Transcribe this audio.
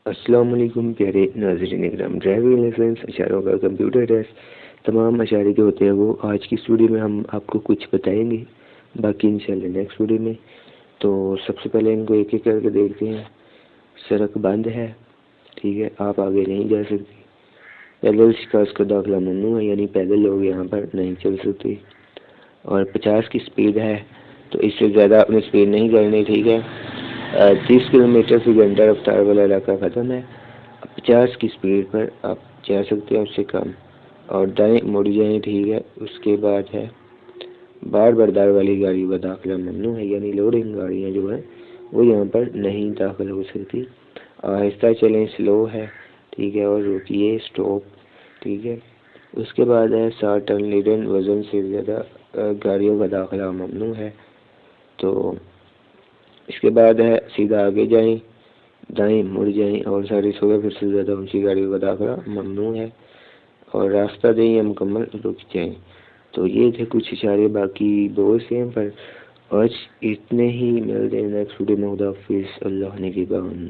السلام علیکم پیارے ناظرین اکرام، ڈرائیونگ لائسنس اشاروں کا کمپیوٹر ٹیسٹ تمام اشارے جو ہوتے ہیں وہ آج کی اس ویڈیو میں ہم آپ کو کچھ بتائیں گے، باقی انشاءاللہ نیکسٹ ویڈیو میں۔ تو سب سے پہلے ان کو ایک ایک کر کے دیکھتے ہیں۔ سڑک بند ہے، ٹھیک ہے، آپ آگے نہیں جا سکتے۔ پیدل شکاس کا داخلہ ممنوع ہے، یعنی پیدل لوگ یہاں پر نہیں چل سکتے۔ اور 50 کی سپیڈ ہے، تو اس سے زیادہ اپنی سپیڈ نہیں کرنی، ٹھیک ہے۔ 30 کلومیٹر فی گھنٹہ رفتار والا علاقہ ختم ہے، 50 کی سپیڈ پر آپ جا سکتے ہیں، اس سے کم۔ اور دائیں مڑ جائیں، ٹھیک ہے۔ اس کے بعد ہے بار بردار والی گاڑیوں کا داخلہ ممنوع ہے، یعنی لوڈنگ گاڑیاں جو ہیں وہ یہاں پر نہیں داخل ہو سکتی۔ آہستہ چلیں، سلو ہے، ٹھیک ہے، اور رکیے، اسٹاپ، ٹھیک ہے۔ اس کے بعد ہے 60 ٹن لیڈن وزن سے زیادہ گاڑیوں کا داخلہ ممنوع ہے۔ تو اس کے بعد ہے سیدھا آگے جائیں، دائیں مڑ جائیں، اور 150 فٹ سے زیادہ اونچی گاڑیوں کا داخلہ ممنوع ہے، اور راستہ دیں یا مکمل رک جائیں۔ تو یہ تھے کچھ اشارے، باقی بہت سے ہیں، پر آج اتنے ہی۔ ملتے ہیں نیکسٹ ویڈیو میں۔ خدا حافظ، اللہ نگہبان۔